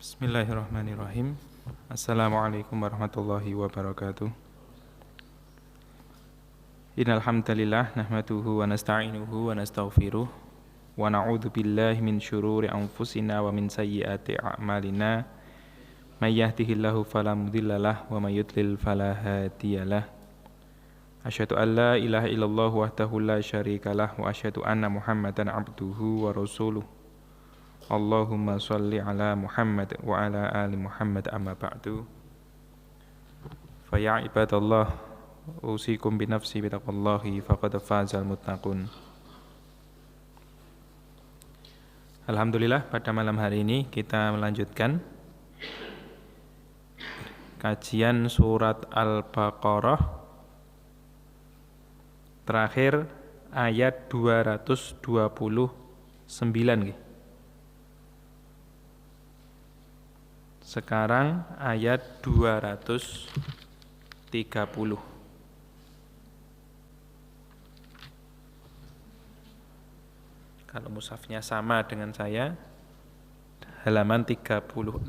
Bismillahirrahmanirrahim. Assalamualaikum warahmatullahi wabarakatuh. Innal hamdalillah nahmaduhu wa nasta'inuhu wa nastaghfiruh wa na'udzu billahi min syururi anfusina wa min sayyiati a'malina. May yahdihillahu fala mudhillalah wa may yudlil fala hadiyalah. Asyhadu an la ilaha illallah wahdahu la syarikalah wa asyhadu anna Muhammadan abduhu wa rasuluh. Allahumma sholli ala Muhammad wa ala ali Muhammad amma ba'du. Fa ya ibadallah usikum bi nafsi bi taqwallahi faqad fazal muttaqun. Alhamdulillah, pada malam hari ini kita melanjutkan kajian surat Al-Baqarah terakhir ayat 229 nggih. Sekarang ayat 230. Kalau mushafnya sama dengan saya, halaman 36.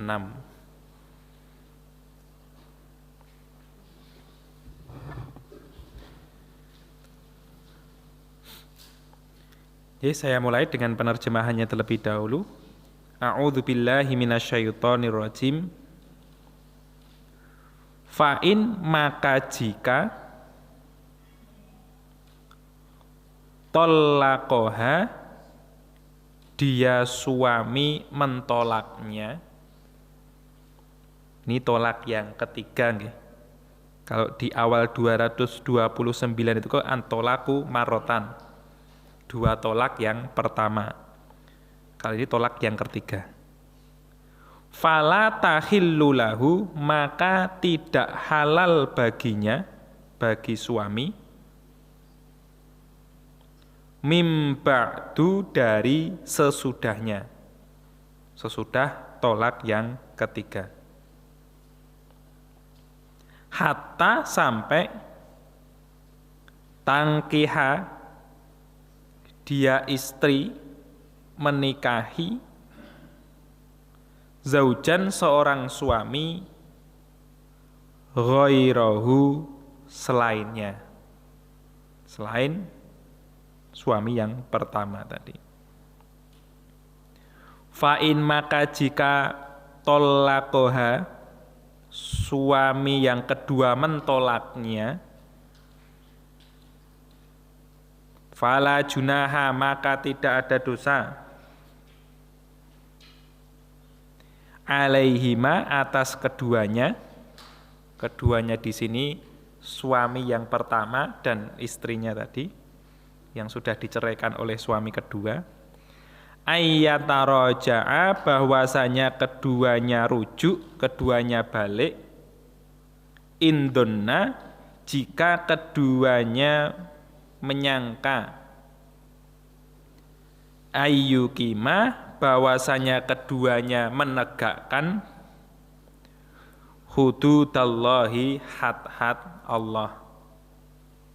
Jadi saya mulai dengan penerjemahannya terlebih dahulu. A'udzu billahi minasyaitonir rajim. Fa'in maka jika tolaqoha dia suami mentolaknya. Ini tolak yang ketiga nggih. Kalau di awal 229 itu kok antolaku marotan. Dua tolak yang pertama. Kali ini tolak yang ketiga. Fala tahillu lahu, maka tidak halal baginya, bagi suami, mim ba'du dari sesudahnya, sesudah tolak yang ketiga. Hatta sampai tangkiha dia istri menikahi zaujan seorang suami ghairahu selainnya, selain suami yang pertama tadi. Fa'in maka jika tolaqoha suami yang kedua mentolaknya, fala junaha maka tidak ada dosa alaihima atas keduanya. Keduanya di sini suami yang pertama dan istrinya tadi yang sudah diceraikan oleh suami kedua. Ayyataraja'a bahwasanya keduanya rujuk, keduanya balik. Indonna jika keduanya menyangka ayyukima bahwasanya keduanya menegakkan hududallahi had-had Allah,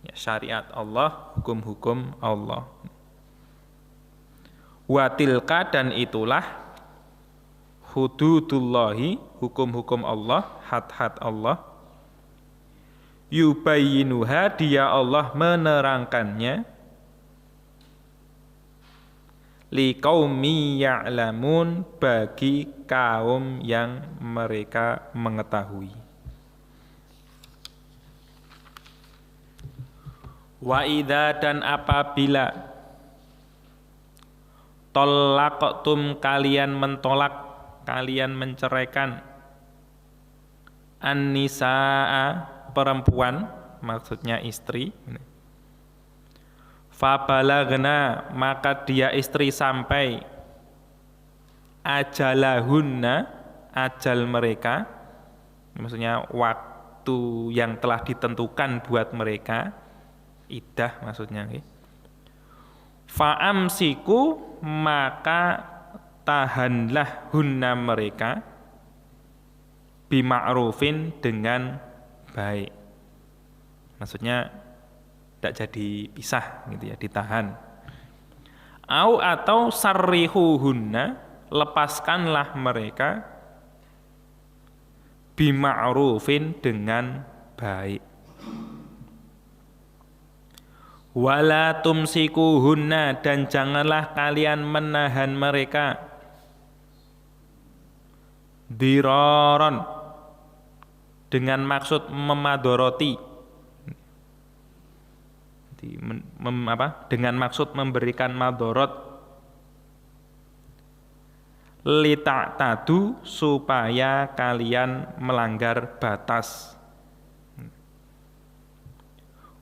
ya, syariat Allah, hukum-hukum Allah. Watilka dan itulah hududullahi, hukum-hukum Allah, had-had Allah. Yubayyinuha dia Allah menerangkannya liqaumi ya'lamun bagi kaum yang mereka mengetahui. Wa idza dan apabila tolaqtum kalian mentolak, kalian menceraikan an-nisaa perempuan, maksudnya istri. Fabalagna maka dia istri sampai ajalahunna ajal mereka, maksudnya waktu yang telah ditentukan buat mereka, iddah maksudnya. Fa'amsiku maka tahanlah hunna mereka bima'rufin dengan baik, maksudnya tidak jadi pisah gitu ya, ditahan. Atau sarrihuhunna lepaskanlah mereka bima'rufin dengan baik. Wala tumsikuhunna dan janganlah kalian menahan mereka diraron dengan maksud memadoroti, dengan maksud memberikan madorot, lita'tadu supaya kalian melanggar batas.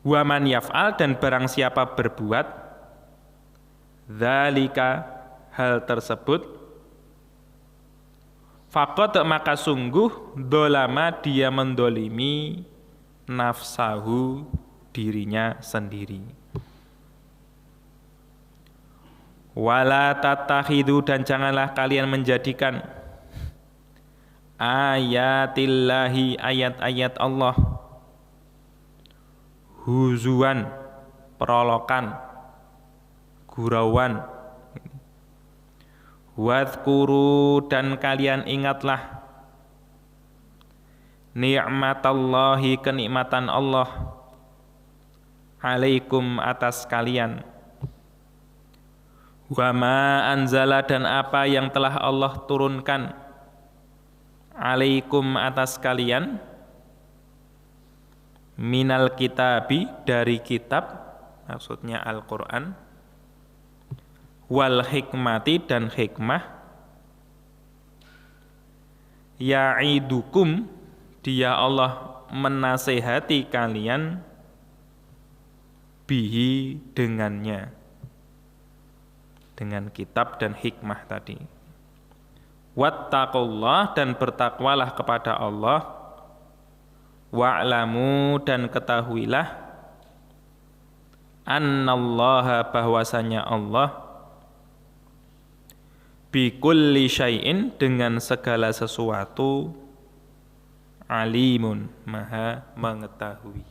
Wa man yaf'al dan barang siapa berbuat dzalika hal tersebut, faqad maka sungguh dolama dia mendolimi nafsahu dirinya sendiri. Wala tatakhidu dan janganlah kalian menjadikan ayatillahi ayat-ayat Allah huzuan perolokan, gurauan. Wadhkuru dan kalian ingatlah ni'matallahi kenikmatan Allah alaikum atas kalian. Wa ma anzala dan apa yang telah Allah turunkan alaikum atas kalian minal kitabi dari kitab, maksudnya Al-Quran, wal hikmati dan hikmah, ya'idukum dia Allah menasehati kalian bihi dengannya, dengan kitab dan hikmah tadi. Wattaqullah dan bertakwalah kepada Allah. Wa'lamu dan ketahuilah annallaha bahwasanya Allah bikulli syai'in dengan segala sesuatu alimun maha mengetahui.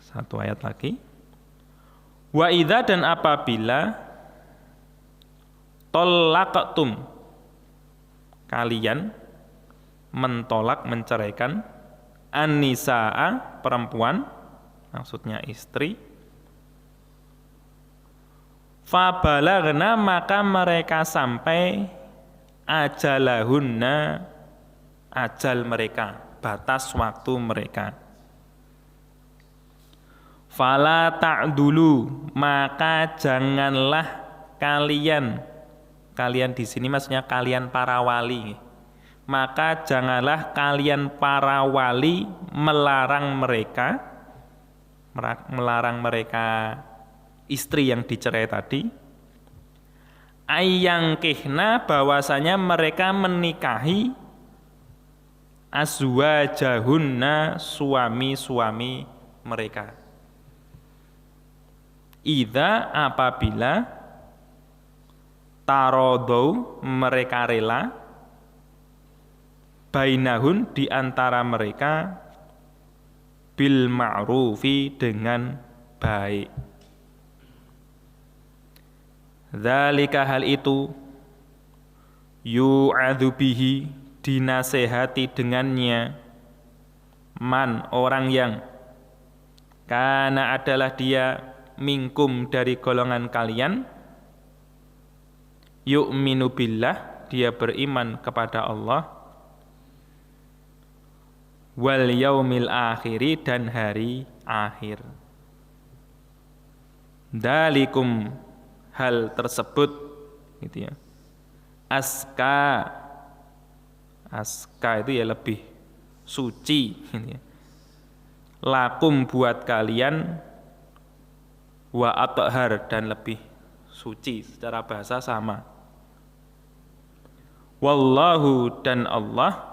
Satu ayat lagi. Wa idza dan apabila tolaqtum kalian mentolak, menceraikan an-nisaa perempuan, maksudnya istri, fabalaghna maka mereka sampai ajalahunna ajal mereka, batas waktu mereka. Fala ta'dulu maka janganlah kalian di sini maksudnya kalian para wali, maka janganlah kalian para wali melarang mereka istri yang dicerai tadi, ayyangkihna bahwasanya mereka menikahi azwajahunna suami-suami mereka. Idza apabila tarodau mereka rela bainahun di antara mereka bil ma'rufi dengan baik. Dzalika hal itu yu'adzu bihi dinasehati dengannya man orang yang kana adalah dia minkum dari golongan kalian yu'minu billah dia beriman kepada Allah wal yaumil akhiri dan hari akhir. Dalikum hal tersebut gitu ya. Aska itu ya lebih suci gitu ya. Lakum buat kalian wa athhar dan lebih suci, secara bahasa sama. Wallahu dan Allah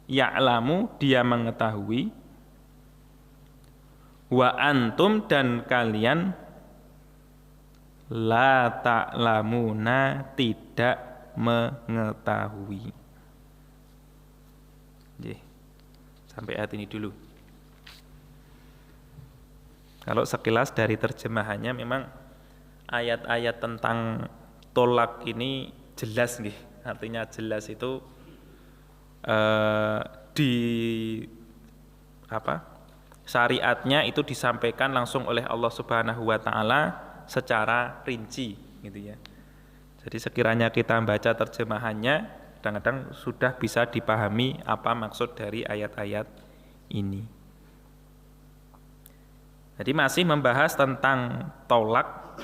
ya'lamu dia mengetahui, wa antum dan kalian la ta'lamuna tidak mengetahui. Sampai ayat ini dulu. Kalau sekilas dari terjemahannya memang ayat-ayat tentang tolak ini jelas nih. Artinya jelas itu di syariatnya itu disampaikan langsung oleh Allah Subhanahu wa taala secara rinci gitu ya. Jadi sekiranya kita baca terjemahannya kadang-kadang sudah bisa dipahami apa maksud dari ayat-ayat ini. Jadi masih membahas tentang tolak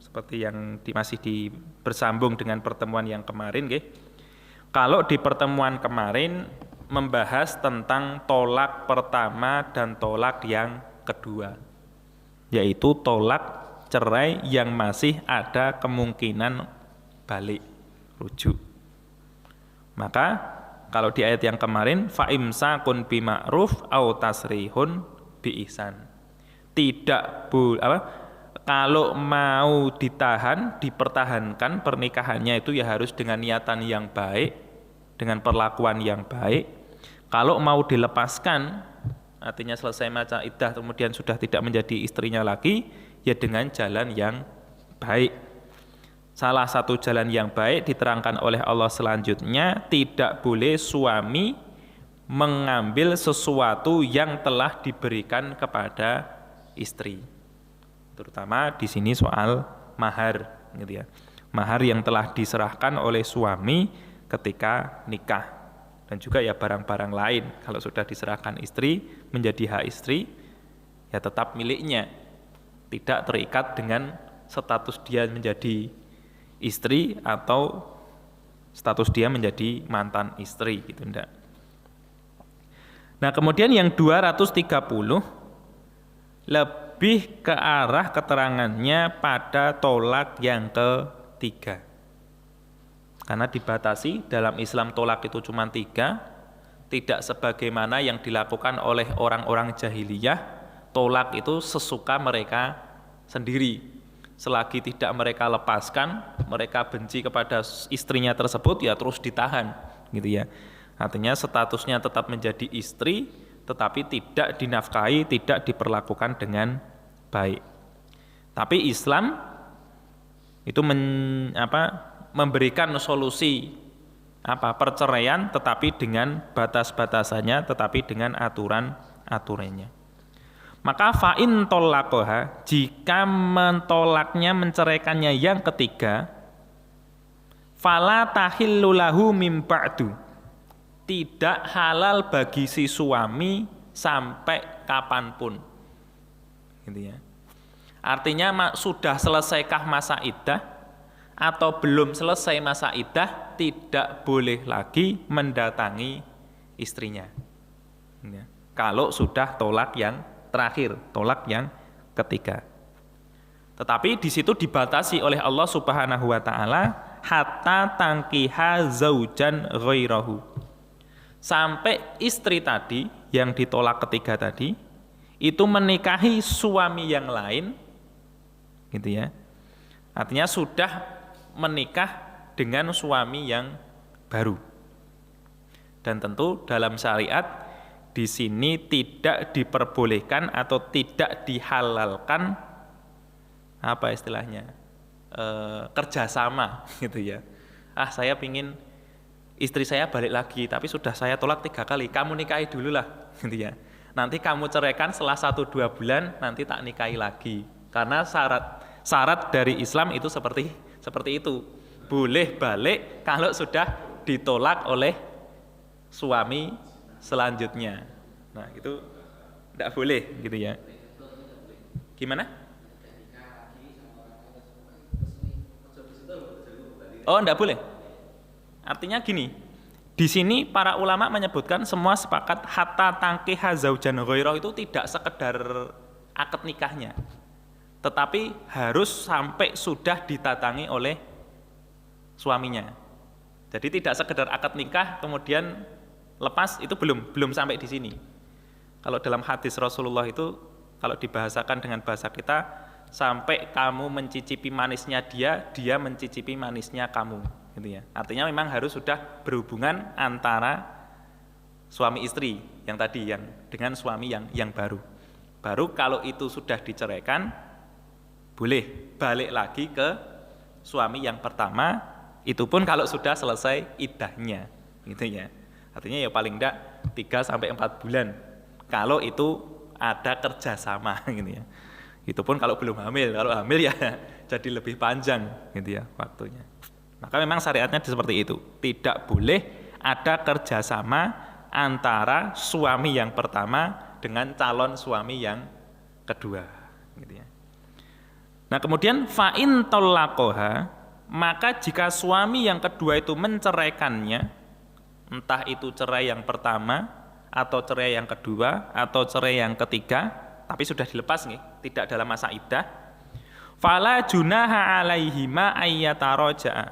seperti yang masih bersambung dengan pertemuan yang kemarin nggih. Kalau di pertemuan kemarin membahas tentang tolak pertama dan tolak yang kedua, yaitu tolak cerai yang masih ada kemungkinan balik rujuk. Maka kalau di ayat yang kemarin fa imsakun bi ma'ruf au tasrihun bi ihsan. Kalau mau ditahan, dipertahankan pernikahannya itu ya harus dengan niatan yang baik, dengan perlakuan yang baik. Kalau mau dilepaskan, artinya selesai masa iddah kemudian sudah tidak menjadi istrinya lagi, ya dengan jalan yang baik. Salah satu jalan yang baik diterangkan oleh Allah selanjutnya, tidak boleh suami mengambil sesuatu yang telah diberikan kepada istri. Terutama di sini soal mahar gitu ya. Mahar yang telah diserahkan oleh suami ketika nikah, dan juga ya barang-barang lain kalau sudah diserahkan istri menjadi hak istri ya tetap miliknya, tidak terikat dengan status dia menjadi istri atau status dia menjadi mantan istri gitu enggak. Nah, kemudian yang 230 lebih ke arah keterangannya pada tolak yang ketiga. Karena dibatasi dalam Islam tolak itu cuma 3, tidak sebagaimana yang dilakukan oleh orang-orang jahiliyah, tolak itu sesuka mereka sendiri. Selagi tidak mereka lepaskan, mereka benci kepada istrinya tersebut, ya terus ditahan gitu ya. Artinya statusnya tetap menjadi istri, tetapi tidak dinafkahi, tidak diperlakukan dengan baik. Tapi Islam itu memberikan solusi perceraian, tetapi dengan batas-batasannya, tetapi dengan aturan-aturannya. Maka fa'in tolaqoha, jika mentolaknya, menceraikannya yang ketiga, fala tahillu lahu mim ba'du, tidak halal bagi si suami sampai kapanpun gitu ya. Artinya sudah selesaikah masa iddah atau belum selesai masa iddah, tidak boleh lagi mendatangi istrinya ya. Kalau sudah tolak yang terakhir, tolak yang ketiga. Tetapi di situ dibatasi oleh Allah Subhanahu wa taala, hatta tangkiha zaujan ghairahu, sampai istri tadi yang ditolak ketiga tadi itu menikahi suami yang lain gitu ya. Artinya sudah menikah dengan suami yang baru. Dan tentu dalam syariat di sini tidak diperbolehkan atau tidak dihalalkan kerjasama gitu ya. Saya pingin istri saya balik lagi, tapi sudah saya tolak 3 kali, kamu nikahi dulu lah gitu ya. Nanti kamu ceraikan setelah 1-2 bulan, nanti tak nikahi lagi. Karena syarat dari Islam itu seperti itu. Boleh balik kalau sudah ditolak oleh suami selanjutnya. Nah, itu tidak boleh gitu ya. Gimana? Oh, tidak boleh. Artinya gini, di sini para ulama menyebutkan semua sepakat hatta tangkiha zaujan ghairah itu tidak sekedar akad nikahnya, tetapi harus sampai sudah ditatangi oleh suaminya. Jadi tidak sekedar akad nikah kemudian lepas, itu belum sampai di sini. Kalau dalam hadis Rasulullah itu kalau dibahasakan dengan bahasa kita, sampai kamu mencicipi manisnya dia mencicipi manisnya kamu. Gitu ya. Artinya memang harus sudah berhubungan antara suami istri yang tadi, yang dengan suami yang baru. Baru kalau itu sudah diceraikan, boleh balik lagi ke suami yang pertama, itu pun kalau sudah selesai iddahnya, gitu ya. Artinya ya paling enggak 3 sampai 4 bulan. Kalau itu ada kerjasama gitu ya. Itu pun kalau belum hamil. Kalau hamil ya jadi lebih panjang gitu ya waktunya. Maka memang syariatnya seperti itu. Tidak boleh ada kerjasama antara suami yang pertama dengan calon suami yang kedua gitu ya. Nah kemudian fa'in tallaqoha, maka jika suami yang kedua itu menceraikannya, entah itu cerai yang pertama atau cerai yang kedua atau cerai yang ketiga, tapi sudah dilepas nih, tidak dalam masa iddah, fala junaha alaihima ayyataraja'a,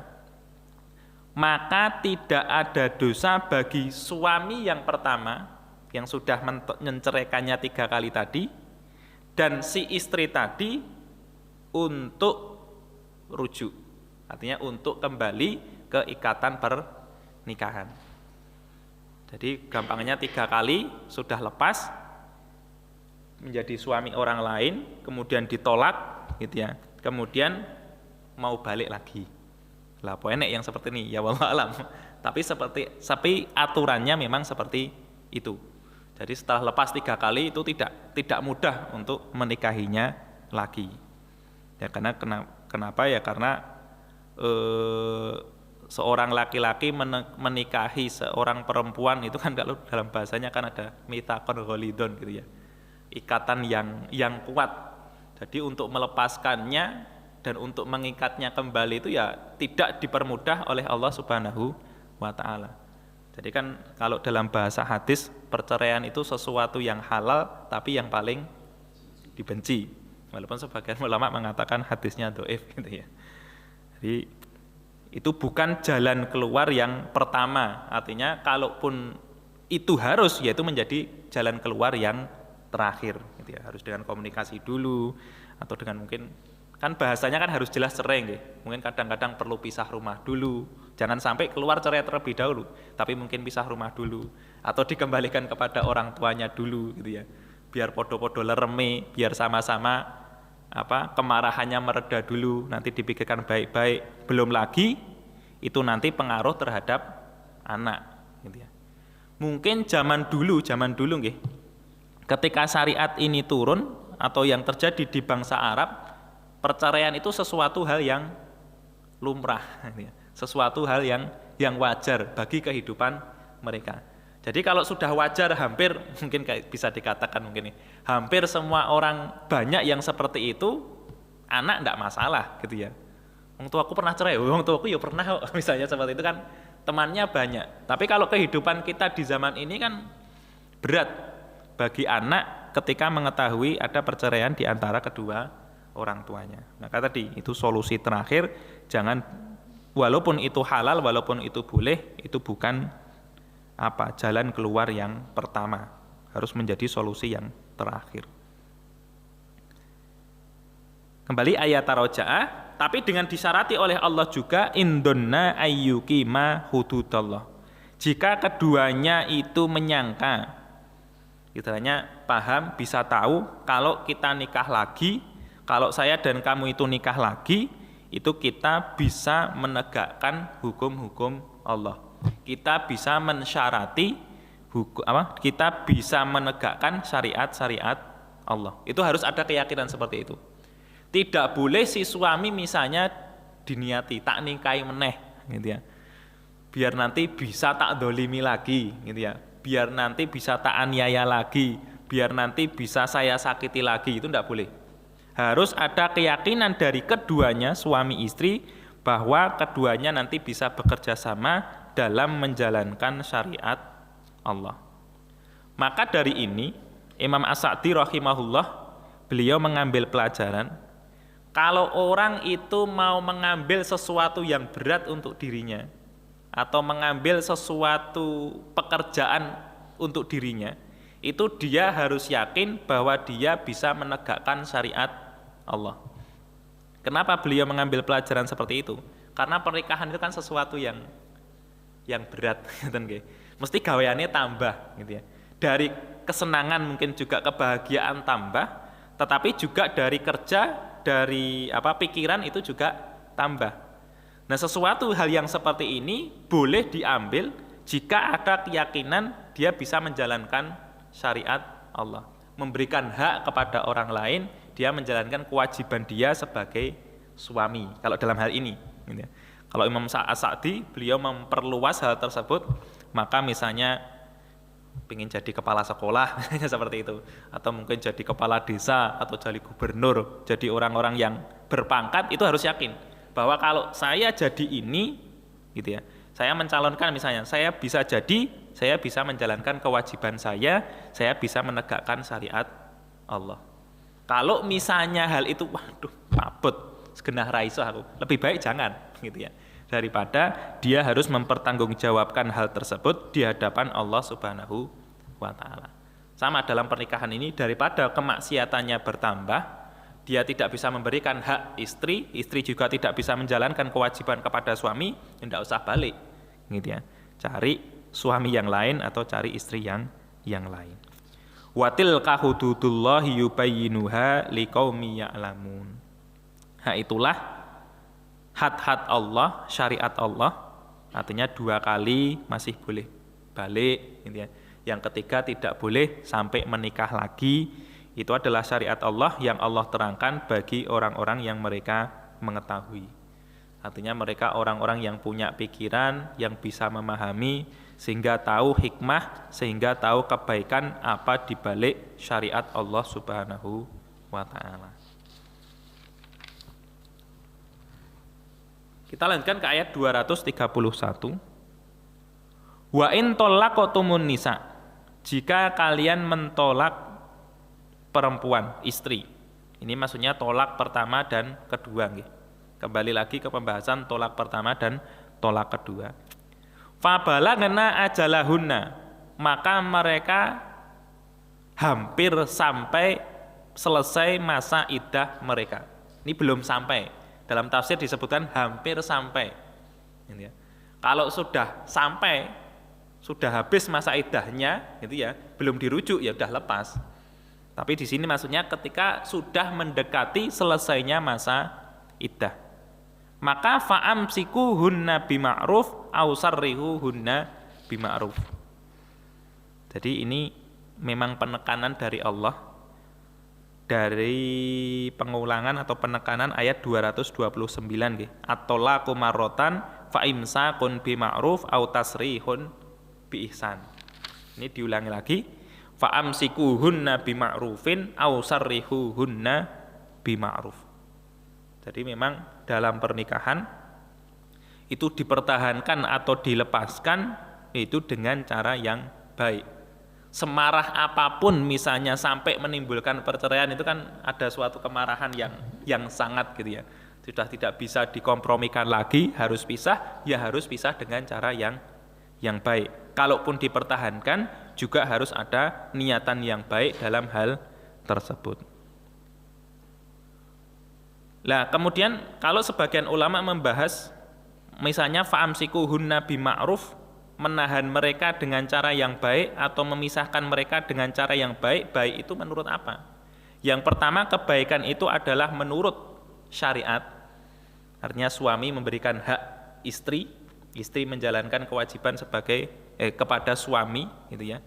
maka tidak ada dosa bagi suami yang pertama yang sudah menceraikannya 3 kali tadi dan si istri tadi untuk rujuk, artinya untuk kembali ke ikatan pernikahan. Jadi gampangnya 3 kali sudah lepas menjadi suami orang lain, kemudian ditolak gitu ya, kemudian mau balik lagi. Lah enek yang seperti ini ya wallahu alam. Tapi aturannya memang seperti itu. Jadi setelah lepas 3 kali itu tidak mudah untuk menikahinya lagi. Ya karena kenapa ya karena seorang laki-laki menikahi seorang perempuan itu kan kalau dalam bahasanya kan ada mitsaqon ghalidon gitu ya. Ikatan yang kuat. Jadi untuk melepaskannya dan untuk mengikatnya kembali itu ya tidak dipermudah oleh Allah Subhanahu wa taala. Jadi kan kalau dalam bahasa hadis perceraian itu sesuatu yang halal tapi yang paling dibenci. Walaupun sebagian ulama mengatakan hadisnya dhaif gitu ya. Jadi itu bukan jalan keluar yang pertama. Artinya kalaupun itu harus yaitu menjadi jalan keluar yang terakhir gitu ya. Harus dengan komunikasi dulu atau dengan mungkin kan bahasanya kan harus jelas cerai gitu. Mungkin kadang-kadang perlu pisah rumah dulu. Jangan sampai keluar cerai terlebih dahulu, tapi mungkin pisah rumah dulu atau dikembalikan kepada orang tuanya dulu gitu ya. Biar podo-podo lereme, biar sama-sama kemarahannya mereda dulu, nanti dipikirkan baik-baik. Belum lagi itu nanti pengaruh terhadap anak gitu ya. Mungkin zaman dulu nggih. Ketika syariat ini turun atau yang terjadi di bangsa Arab, perceraian itu sesuatu hal yang lumrah, sesuatu hal yang wajar bagi kehidupan mereka. Jadi kalau sudah wajar hampir mungkin bisa dikatakan mungkin hampir semua orang banyak yang seperti itu, anak enggak masalah gitu ya. Wong tuaku pernah cerai, wong tuaku ya pernah misalnya seperti itu kan temannya banyak. Tapi kalau kehidupan kita di zaman ini kan berat bagi anak ketika mengetahui ada perceraian di antara kedua orang tuanya. Maka tadi itu solusi terakhir, jangan walaupun itu halal, walaupun itu boleh, itu bukan jalan keluar yang pertama. Harus menjadi solusi yang terakhir. Kembali ayat taroja'ah, tapi dengan disyarati oleh Allah juga indonna ayyukima hududallah. Jika keduanya itu menyangka, istilahnya paham, bisa tahu kalau kita nikah lagi, kalau saya dan kamu itu nikah lagi, itu kita bisa menegakkan hukum-hukum Allah. Kita bisa mensyarati kita bisa menegakkan syariat-syariat Allah. Itu harus ada keyakinan seperti itu. Tidak boleh si suami misalnya diniati tak nikahi meneh gitu ya. Biar nanti bisa tak dolimi lagi gitu ya. Biar nanti bisa tak aniaya lagi, biar nanti bisa saya sakiti lagi, itu tidak boleh. Harus ada keyakinan dari keduanya suami istri bahwa keduanya nanti bisa bekerja sama dalam menjalankan syariat Allah. Maka dari ini Imam As-Sa'di rahimahullah beliau mengambil pelajaran kalau orang itu mau mengambil sesuatu yang berat untuk dirinya atau mengambil sesuatu pekerjaan untuk dirinya, itu dia harus yakin bahwa dia bisa menegakkan syariat Allah. Kenapa beliau mengambil pelajaran seperti itu? Karena pernikahan itu kan sesuatu yang berat, mesti gaweannya tambah, gitu ya. Dari kesenangan mungkin juga kebahagiaan tambah, tetapi juga dari kerja, dari pikiran itu juga tambah. Nah, sesuatu hal yang seperti ini boleh diambil Jika ada keyakinan dia bisa menjalankan syariat Allah, memberikan hak kepada orang lain, dia menjalankan kewajiban dia sebagai suami. Kalau dalam hal ini, gitu ya. Kalau Imam As-Sa'di, beliau memperluas hal tersebut, maka misalnya ingin jadi kepala sekolah seperti itu, atau mungkin jadi kepala desa atau jadi gubernur, jadi orang-orang yang berpangkat, itu harus yakin bahwa kalau saya jadi ini, gitu ya, saya mencalonkan misalnya, saya bisa menjalankan kewajiban saya bisa menegakkan syariat Allah. Kalau misalnya hal itu, waduh, paput, segenah raiso aku, lebih baik jangan, gitu ya, daripada dia harus mempertanggungjawabkan hal tersebut di hadapan Allah Subhanahu wa Ta'ala. Sama dalam pernikahan ini, daripada kemaksiatannya bertambah, dia tidak bisa memberikan hak istri juga tidak bisa menjalankan kewajiban kepada suami, tidak usah balik, gitu ya. Cari suami yang lain atau cari istri yang lain. Watilka hududullahi yubayyinuha liqaumi ya'lamun. Itulah had-had Allah, syariat Allah, artinya 2 kali masih boleh balik, gitu ya. Yang ketiga tidak boleh sampai menikah lagi. Itu adalah syariat Allah yang Allah terangkan bagi orang-orang yang mereka mengetahui. Artinya mereka orang-orang yang punya pikiran, yang bisa memahami, sehingga tahu hikmah, sehingga tahu kebaikan apa di balik syariat Allah Subhanahu wa Ta'ala. Kita lanjutkan ke ayat 231. Wa in talaqtumun nisa, jika kalian mentolak perempuan, istri. Ini maksudnya tolak pertama dan kedua. Kembali lagi ke pembahasan tolak pertama dan tolak kedua. Fabalagna ajalahunna, maka mereka hampir sampai selesai masa iddah mereka. Ini belum sampai. Dalam tafsir disebutkan hampir sampai. Kalau sudah sampai, sudah habis masa iddahnya, gitu ya, belum dirujuk ya udah lepas. Tapi di sini maksudnya ketika sudah mendekati selesainya masa iddah, maka fa'amsikuhunna bima'ruf aw sarrihuhunna bima'ruf. Jadi ini memang penekanan dari Allah, dari pengulangan atau penekanan ayat 229 nggih. At-talaqu marratan fa'imsakun bima'ruf aw tasrihun biihsan. Ini diulangi lagi. Fa'amsikuhunna bima'rufin aw sarrihuhunna bima'ruf. Jadi memang dalam pernikahan itu dipertahankan atau dilepaskan itu dengan cara yang baik. Semarah apapun misalnya sampai menimbulkan perceraian, itu kan ada suatu kemarahan yang sangat, gitu ya. Sudah tidak bisa dikompromikan lagi, harus pisah, ya harus pisah dengan cara yang baik. Kalaupun dipertahankan juga harus ada niatan yang baik dalam hal tersebut. Nah, kemudian kalau sebagian ulama membahas misalnya fa'amsikuhunna bima'ruf, menahan mereka dengan cara yang baik atau memisahkan mereka dengan cara yang baik, baik itu menurut apa? Yang pertama, kebaikan itu adalah menurut syariat. Artinya suami memberikan hak istri menjalankan kewajiban sebagai kepada suami, gitu ya.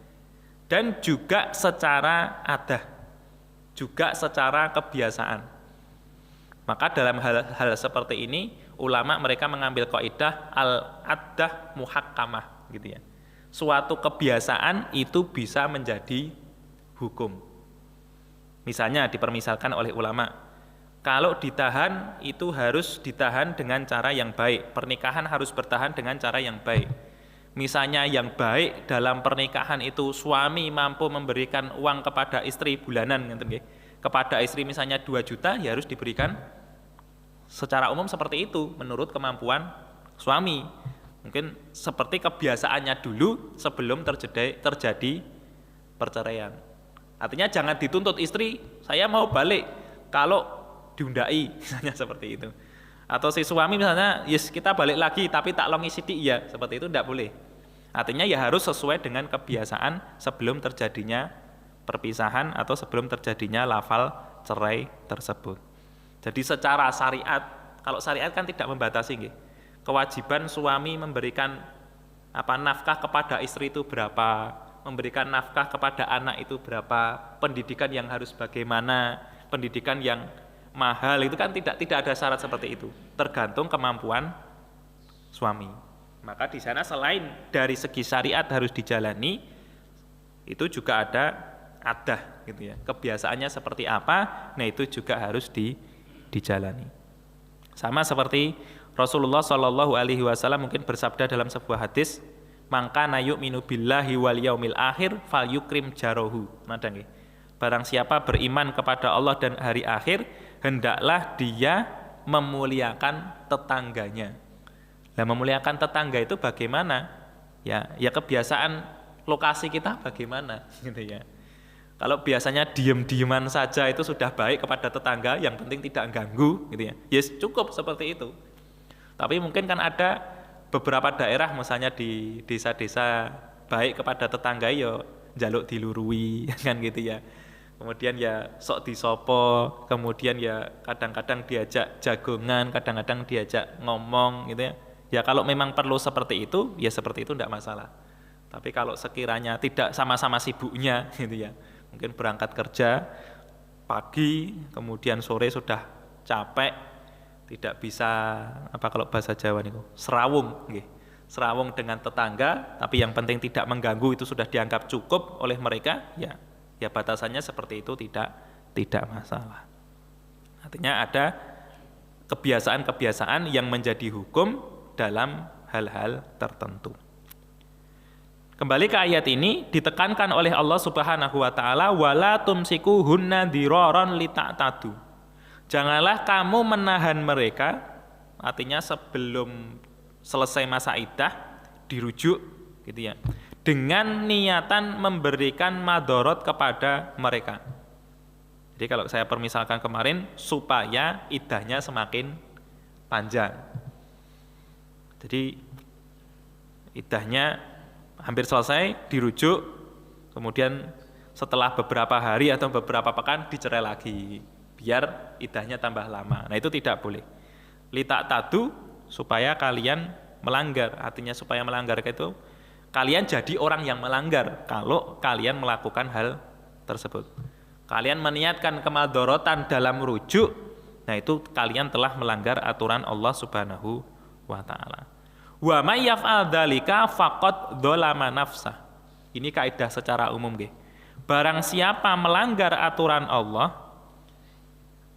Dan juga secara adah, juga secara kebiasaan. Maka dalam hal seperti ini ulama mereka mengambil kaidah al-addah muhakkamah, gitu ya. Suatu kebiasaan itu bisa menjadi hukum. Misalnya dipermisalkan oleh ulama, kalau ditahan itu harus ditahan dengan cara yang baik. Pernikahan harus bertahan dengan cara yang baik. Misalnya yang baik dalam pernikahan itu suami mampu memberikan uang kepada istri bulanan, kepada istri misalnya 2 juta, ya harus diberikan secara umum seperti itu menurut kemampuan suami. Mungkin seperti kebiasaannya dulu sebelum terjadi perceraian. Artinya jangan dituntut istri, saya mau balik kalau diundai, misalnya seperti itu. Atau si suami misalnya, yes kita balik lagi tapi tak longi sidik ya, seperti itu tidak boleh. Artinya ya harus sesuai dengan kebiasaan sebelum terjadinya perpisahan atau sebelum terjadinya lafal cerai tersebut. Jadi secara syariat, kalau syariat kan tidak membatasi, kewajiban suami memberikan nafkah kepada istri itu berapa, memberikan nafkah kepada anak itu berapa, pendidikan yang harus bagaimana, pendidikan yang mahal itu kan tidak ada syarat seperti itu, tergantung kemampuan suami. Maka di sana selain dari segi syariat harus dijalani, itu juga ada adah gitu ya. Kebiasaannya seperti apa, nah itu juga harus dijalani. Sama seperti Rasulullah Shallallahu Alaihi Wasallam mungkin bersabda dalam sebuah hadis, mangka nayuk minu billahi wal yaumil akhir fal yukrim jarohu. Barang siapa beriman kepada Allah dan hari akhir, hendaklah dia memuliakan tetangganya. Nah, memuliakan tetangga itu bagaimana? Ya kebiasaan lokasi kita bagaimana, gitu ya. Kalau biasanya diem-dieman saja itu sudah baik kepada tetangga, yang penting tidak ganggu, gitu ya. Yes, cukup seperti itu. Tapi mungkin kan ada beberapa daerah, misalnya di desa-desa baik kepada tetangga, ya jaluk dilurui, kan gitu ya. Kemudian ya sok disopo, kemudian ya kadang-kadang diajak jagongan, kadang-kadang diajak ngomong, gitu ya. Ya kalau memang perlu seperti itu, ya seperti itu tidak masalah. Tapi kalau sekiranya tidak sama-sama sibuknya, gitu ya, mungkin berangkat kerja pagi, kemudian sore sudah capek, tidak bisa kalau bahasa Jawa niku serawung, serawung dengan tetangga, tapi yang penting tidak mengganggu, itu sudah dianggap cukup oleh mereka, ya batasannya seperti itu tidak masalah. Artinya ada kebiasaan-kebiasaan yang menjadi hukum dalam hal-hal tertentu. Kembali ke ayat ini, ditekankan oleh Allah Subhanahu wa taala, wala tumsikuhunna diraran lita'tadu. Janganlah kamu menahan mereka, artinya sebelum selesai masa iddah dirujuk, gitu ya, dengan niatan memberikan madorot kepada mereka. Jadi kalau saya permisalkan kemarin, supaya iddahnya semakin panjang. Jadi iddahnya hampir selesai, dirujuk, kemudian setelah beberapa hari atau beberapa pekan dicerai lagi, biar iddahnya tambah lama. Nah itu tidak boleh. Lita'tadu, supaya kalian melanggar, artinya supaya melanggar itu kalian jadi orang yang melanggar kalau kalian melakukan hal tersebut. Kalian meniatkan kemadorotan dalam rujuk, nah itu kalian telah melanggar aturan Allah Subhanahu wa ta'ala. Wa may yaf'al dzalika faqad dzalama nafsah. Ini kaidah secara umum nggih. Barang siapa melanggar aturan Allah,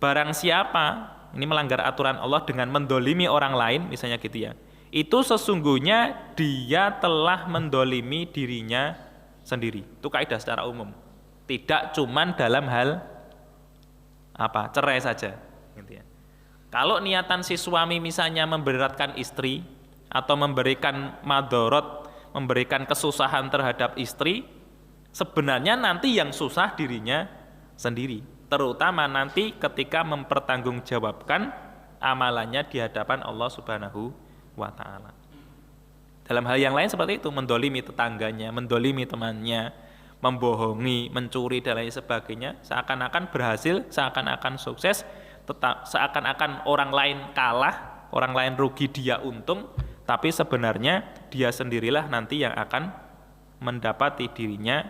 barang siapa ini melanggar aturan Allah dengan mendolimi orang lain, misalnya gitu ya, itu sesungguhnya dia telah mendolimi dirinya sendiri. Itu kaidah secara umum. Tidak cuman dalam hal cerai saja, gitu ya. Kalau niatan si suami misalnya memberatkan istri atau memberikan madorot, memberikan kesusahan terhadap istri, sebenarnya nanti yang susah dirinya sendiri, terutama nanti ketika mempertanggungjawabkan amalannya di hadapan Allah Subhanahu wa ta'ala. Dalam hal yang lain seperti itu, mendolimi tetangganya, mendolimi temannya, membohongi, mencuri dan lain sebagainya, seakan-akan berhasil, seakan-akan sukses, seakan-akan orang lain kalah, orang lain rugi, dia untung, tapi sebenarnya dia sendirilah nanti yang akan mendapati dirinya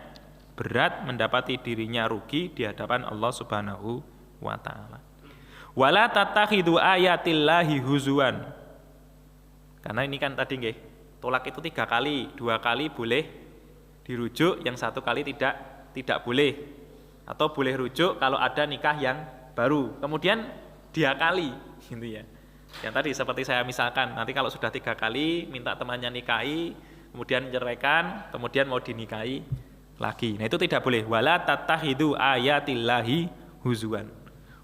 berat, mendapati dirinya rugi di hadapan Allah Subhanahu wa ta'ala. Wala tatakhidu ayatillahi huzuan. Karena ini kan tadi nggih, tolak itu 3 kali, 2 kali boleh dirujuk, yang 1 kali tidak boleh. Atau boleh rujuk kalau ada nikah yang baru. Kemudian dia kali, gitu ya. Yang tadi seperti saya misalkan, nanti kalau sudah 3 kali minta temannya nikahi, kemudian menceraikan, kemudian mau dinikahi lagi. Nah itu tidak boleh. Wala tatakhidu ayatillahi huzuan.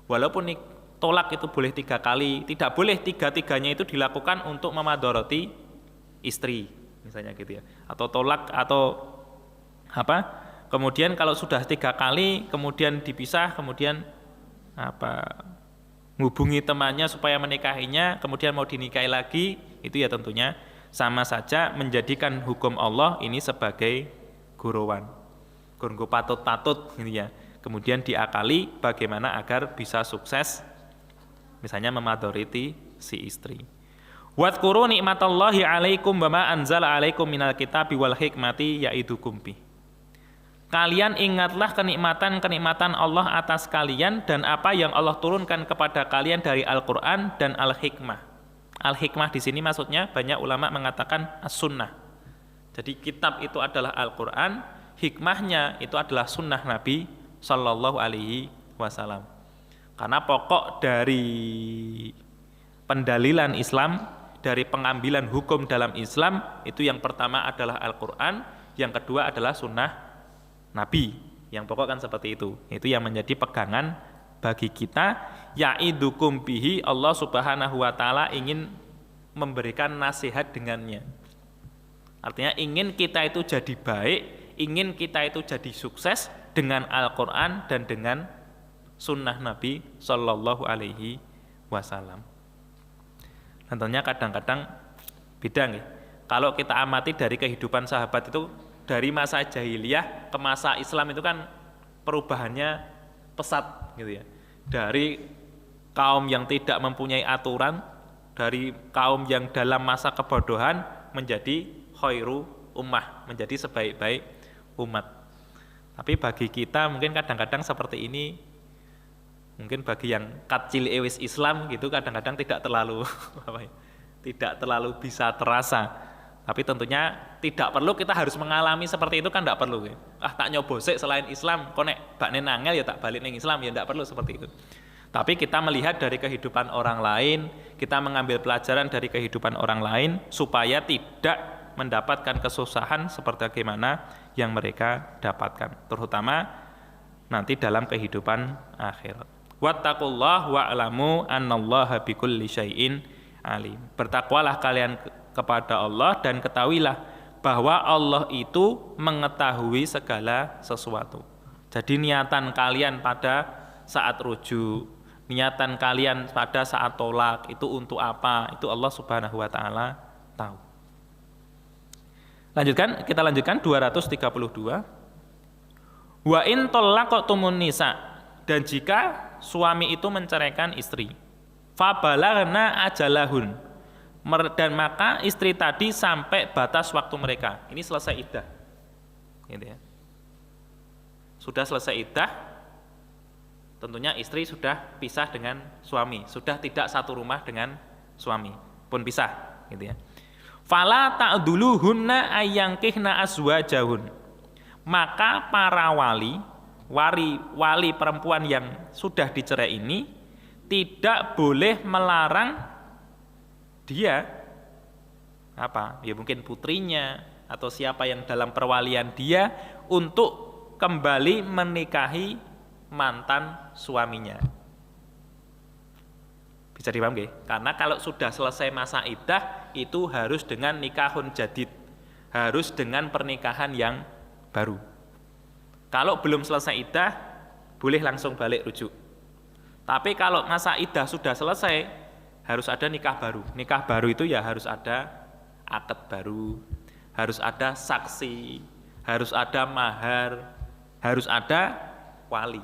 Walaupun tolak itu boleh 3 kali, tidak boleh 3-tiganya itu dilakukan untuk memadoroti istri, misalnya gitu ya. Atau tolak atau kemudian kalau sudah 3 kali, kemudian dipisah, kemudian menghubungi temannya supaya menikahinya, kemudian mau dinikahi lagi, itu ya tentunya sama saja menjadikan hukum Allah ini sebagai guruan, gurungku patut-patut, gitu ya. Kemudian diakali bagaimana agar bisa sukses, misalnya memadoriti si istri. Wadhkuru nikmatallahi 'alaikum wa ma anzala 'alaikum minal kitabi wal hikmati ya'idukum bih. Kalian ingatlah kenikmatan-kenikmatan Allah atas kalian dan apa yang Allah turunkan kepada kalian dari Al-Qur'an dan Al-Hikmah. Al-Hikmah di sini maksudnya banyak ulama mengatakan as-sunnah. Jadi kitab itu adalah Al-Qur'an, hikmahnya itu adalah sunnah Nabi sallallahu alaihi wasallam. Karena pokok dari pendalilan Islam, dari pengambilan hukum dalam Islam itu yang pertama adalah Al-Qur'an, yang kedua adalah sunnah Nabi. Yang pokok kan seperti itu. Itu yang menjadi pegangan bagi kita. Ya'idukum bihi, Allah Subhanahu wa taala ingin memberikan nasihat dengannya. Artinya ingin kita itu jadi baik, ingin kita itu jadi sukses dengan Al-Qur'an dan dengan sunnah Nabi sallallahu alaihi wasallam. Tentunya kadang-kadang beda nih. Kalau kita amati dari kehidupan sahabat itu dari masa jahiliyah ke masa Islam itu kan perubahannya pesat gitu ya. Dari kaum yang tidak mempunyai aturan, dari kaum yang dalam masa kebodohan menjadi khairu ummah, menjadi sebaik-baik umat. Tapi bagi kita mungkin kadang-kadang seperti ini, mungkin bagi yang kacil ewis Islam gitu kadang-kadang tidak terlalu tidak terlalu bisa terasa. Tapi tentunya tidak perlu kita harus mengalami seperti itu kan, tidak perlu. Tak nyoba sik selain Islam, kok nek bakne nangel ya tak balik ning Islam, ya tidak perlu seperti itu. Tapi kita melihat dari kehidupan orang lain, kita mengambil pelajaran dari kehidupan orang lain supaya tidak mendapatkan kesusahan seperti bagaimana yang mereka dapatkan, terutama nanti dalam kehidupan akhirat. Wattaqullah wa'lamu annallaha bikulli syai'in alim. Bertakwalah kalian kepada Allah dan ketahuilah bahwa Allah itu mengetahui segala sesuatu. Jadi niatan kalian pada saat rujuk, niatan kalian pada saat tolak itu untuk apa? Itu Allah Subhanahu wa taala tahu. Kita lanjutkan 232. Wa in talaqtumun nisa, dan jika suami itu menceraikan istri, fabalagna ajalahun, dan maka istri tadi sampai batas waktu mereka. Ini selesai iddah. Gitu ya. Sudah selesai iddah, tentunya istri sudah pisah dengan suami, sudah tidak satu rumah dengan suami, pun pisah, gitu ya. Fala ta'duluhunna ayyangkihna azwajahun. Maka para wali perempuan yang sudah dicerai ini tidak boleh melarang dia ya mungkin putrinya atau siapa yang dalam perwalian dia untuk kembali menikahi mantan suaminya. Bisa dipaham nggih? Karena kalau sudah selesai masa iddah itu harus dengan nikahun jadid, harus dengan pernikahan yang baru. Kalau belum selesai iddah, boleh langsung balik rujuk. Tapi kalau masa iddah sudah selesai, harus ada nikah baru. Nikah baru itu ya harus ada akad baru, harus ada saksi, harus ada mahar, harus ada wali.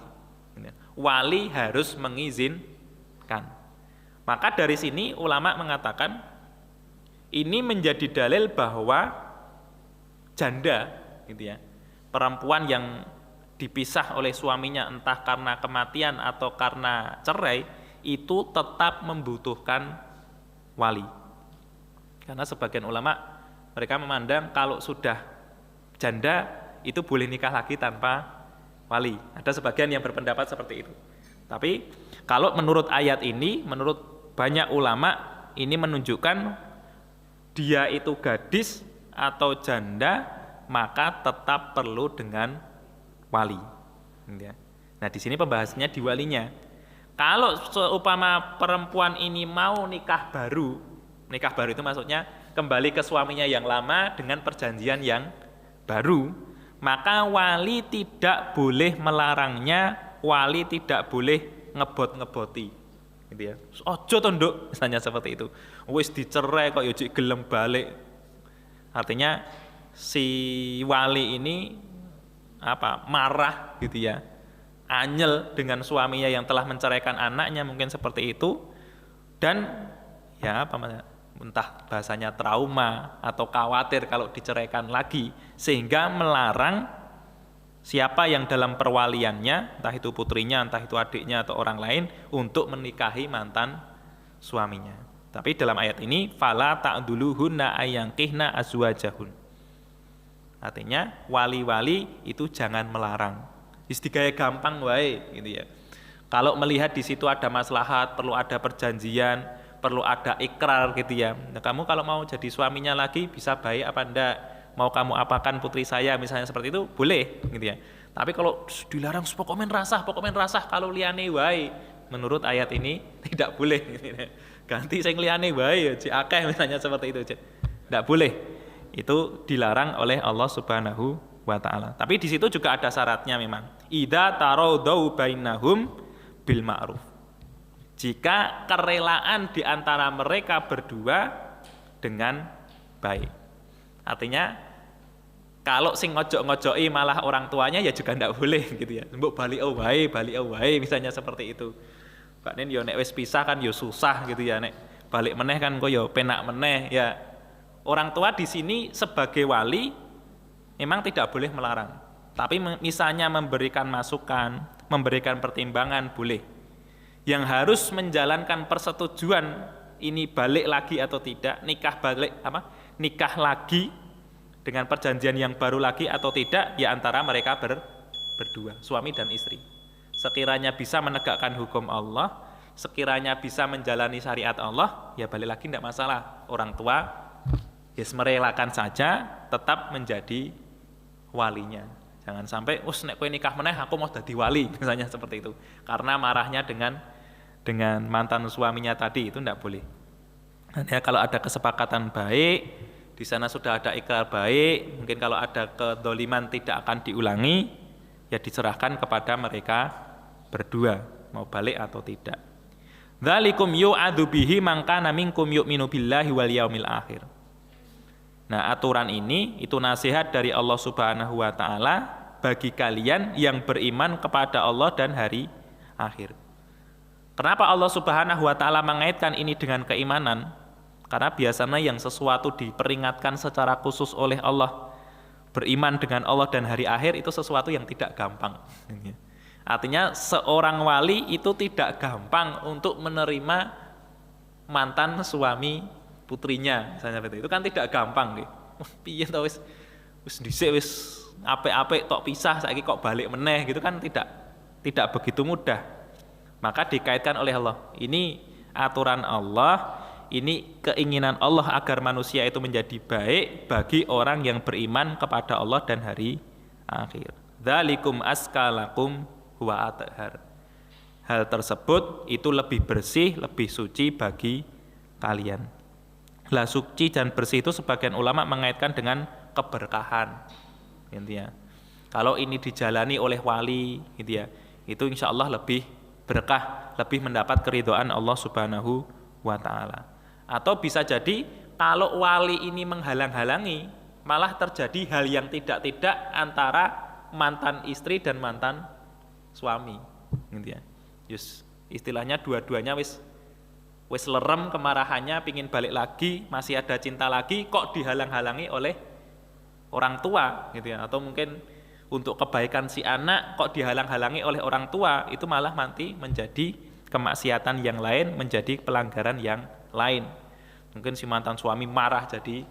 Wali harus mengizinkan. Maka dari sini ulama mengatakan ini menjadi dalil bahwa janda, gitu ya, perempuan yang dipisah oleh suaminya entah karena kematian atau karena cerai itu tetap membutuhkan wali. Karena sebagian ulama mereka memandang kalau sudah janda itu boleh nikah lagi tanpa wali. Ada sebagian yang berpendapat seperti itu. Tapi kalau menurut ayat ini, menurut banyak ulama ini menunjukkan dia itu gadis atau janda maka tetap perlu dengan wali. Nah di sini pembahasannya di walinya. Kalau seumpama perempuan ini mau nikah baru itu maksudnya kembali ke suaminya yang lama dengan perjanjian yang baru, maka wali tidak boleh melarangnya, wali tidak boleh ngebot-ngeboti, gitu ya. Ojo to nduk, misalnya seperti itu. Wis dicerai kok yo gelem balik. Artinya si wali ini marah gitu ya, anyel dengan suaminya yang telah menceraikan anaknya mungkin seperti itu, dan ya entah bahasanya trauma atau khawatir kalau diceraikan lagi, sehingga melarang siapa yang dalam perwaliannya, entah itu putrinya, entah itu adiknya atau orang lain, untuk menikahi mantan suaminya. Tapi dalam ayat ini, fala ta'duluhunna ayyangkihna azwajahun. Artinya wali-wali itu jangan melarang. Istigaya gampang wae gitu ya. Kalau melihat di situ ada maslahat, perlu ada perjanjian, perlu ada ikrar gitu ya. Nah, kamu kalau mau jadi suaminya lagi bisa baik apa enggak? Mau kamu apakan putri saya misalnya seperti itu boleh gitu ya. Tapi kalau dilarang pokoknya rasah kalau liane wae, menurut ayat ini tidak boleh gitu ya. Ganti sing liane wae ya akeh misalnya seperti itu. Tidak boleh. Itu dilarang oleh Allah Subhanahu wa taala. Tapi di situ juga ada syaratnya memang. Idza taradau bainahum bil ma'ruf. Jika kerelaan di antara mereka berdua dengan baik. Artinya kalau sing ngojok-ngojoki malah orang tuanya ya juga ndak boleh gitu ya. Mbok balik wae misalnya seperti itu. Pak Nen yo nek wis pisah kan yo susah gitu ya, nek balik meneh kan kok yo penak meneh ya. Orang tua di sini sebagai wali memang tidak boleh melarang. Tapi misalnya memberikan masukan, memberikan pertimbangan boleh. Yang harus menjalankan persetujuan ini balik lagi atau tidak, nikah lagi dengan perjanjian yang baru lagi atau tidak, ya antara mereka berdua, suami dan istri. Sekiranya bisa menegakkan hukum Allah, sekiranya bisa menjalani syariat Allah, ya balik lagi tidak masalah. Orang tua ya merelakan saja tetap menjadi walinya. Jangan sampai nek kowe nikah meneh aku mau jadi wali misalnya seperti itu. Karena marahnya dengan mantan suaminya tadi itu tidak boleh. Ya, kalau ada kesepakatan baik, di sana sudah ada ikrar baik, mungkin kalau ada kedzaliman tidak akan diulangi, ya diserahkan kepada mereka berdua mau balik atau tidak. Dzalikum yu'adzu bihi man kana minkum yu'minu billahi wal yaumil akhir. Nah, aturan ini itu nasihat dari Allah Subhanahu wa taala bagi kalian yang beriman kepada Allah dan hari akhir. Kenapa Allah Subhanahu wa taala mengaitkan ini dengan keimanan? Karena biasanya yang sesuatu diperingatkan secara khusus oleh Allah, beriman dengan Allah dan hari akhir itu sesuatu yang tidak gampang. Artinya seorang wali itu tidak gampang untuk menerima mantan suami putrinya, misalnya seperti itu kan tidak gampang nggih. Piye to wis dhisik wis apik-apik tok pisah saiki kok balik meneh gitu kan tidak begitu mudah. Maka dikaitkan oleh Allah. Ini aturan Allah, ini keinginan Allah agar manusia itu menjadi baik bagi orang yang beriman kepada Allah dan hari akhir. Dzalikum askalakum wa athhar. Hal tersebut itu lebih bersih, lebih suci bagi kalian. Lah suci dan bersih itu sebagian ulama mengaitkan dengan keberkahan. Gitu ya. Kalau ini dijalani oleh wali gitu ya, itu insya Allah lebih berkah, lebih mendapat keridhaan Allah Subhanahu wa taala. Atau bisa jadi kalau wali ini menghalang-halangi, malah terjadi hal yang tidak-tidak antara mantan istri dan mantan suami, gitu ya. Just istilahnya dua-duanya wis lerem kemarahannya, pingin balik lagi, masih ada cinta lagi, kok dihalang-halangi oleh orang tua, gitu ya. Atau mungkin untuk kebaikan si anak kok dihalang-halangi oleh orang tua, itu malah nanti menjadi kemaksiatan yang lain, menjadi pelanggaran yang lain. Mungkin si mantan suami marah jadi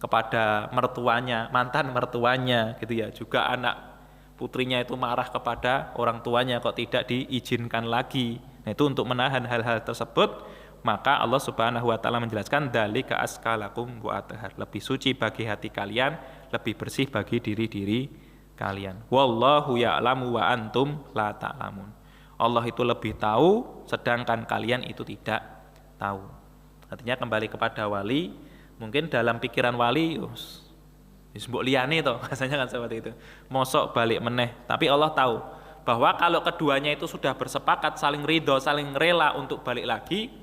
kepada mertuanya, mantan mertuanya gitu ya. Juga anak putrinya itu marah kepada orang tuanya kok tidak diizinkan lagi. Nah, itu untuk menahan hal-hal tersebut, maka Allah Subhanahu wa taala menjelaskan dzalika askalakum wa athhar. Lebih suci bagi hati kalian, lebih bersih bagi diri-diri kalian. Wallahu ya'lamu wa antum la ta'lamun. Allah itu lebih tahu sedangkan kalian itu tidak tahu. Artinya kembali kepada wali, mungkin dalam pikiran wali wis mbok liyane to, rasanya kan seperti itu. Mosok balik meneh, tapi Allah tahu bahwa kalau keduanya itu sudah bersepakat saling ridho, saling rela untuk balik lagi,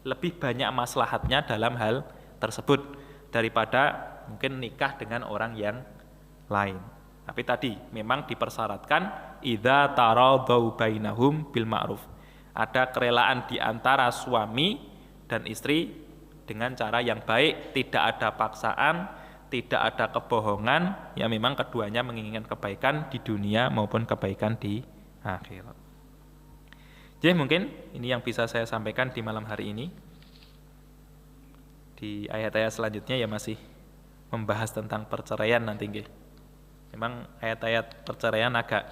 lebih banyak maslahatnya dalam hal tersebut daripada mungkin nikah dengan orang yang lain. Tapi tadi memang dipersyaratkan idza taradau bainahum bil ma'ruf. Ada kerelaan di antara suami dan istri dengan cara yang baik, tidak ada paksaan, tidak ada kebohongan, ya memang keduanya menginginkan kebaikan di dunia maupun kebaikan di akhirat. Jadi mungkin ini yang bisa saya sampaikan di malam hari ini. Di ayat-ayat selanjutnya ya masih membahas tentang perceraian nanti nggih. Memang ayat-ayat perceraian agak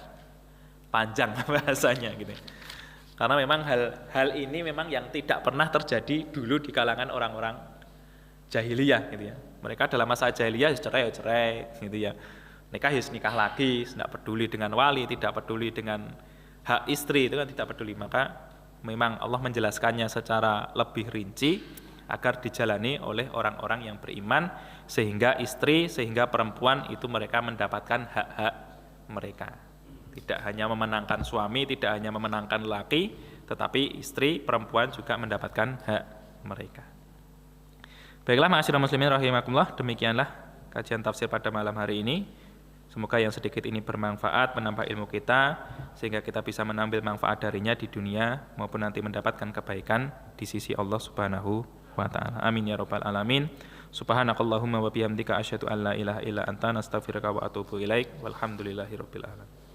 panjang bahasanya gitu. Karena memang hal ini memang yang tidak pernah terjadi dulu di kalangan orang-orang jahiliyah gitu ya. Mereka dalam masa jahiliyah cerai ya cerai gitu ya. Nikah ya nikah lagi, tidak peduli dengan wali, tidak peduli dengan hak istri, itu kan tidak peduli. Maka memang Allah menjelaskannya secara lebih rinci agar dijalani oleh orang-orang yang beriman, sehingga istri, sehingga perempuan itu mereka mendapatkan hak-hak mereka. Tidak hanya memenangkan suami, tidak hanya memenangkan laki, tetapi istri, perempuan juga mendapatkan hak mereka. Baiklah, ma'asyiral muslimin rahimakumullah, demikianlah kajian tafsir pada malam hari ini. Semoga yang sedikit ini bermanfaat, menambah ilmu kita, sehingga kita bisa menambil manfaat darinya di dunia maupun nanti mendapatkan kebaikan di sisi Allah Subhanahu wa ta'ala. Amin ya rabbal alamin. Subhanakallahumma wa bihamdika asyhadu an la ilaha illa anta, nastaghfiruka wa atubu ilaik. Walhamdulillahirabbil alamin.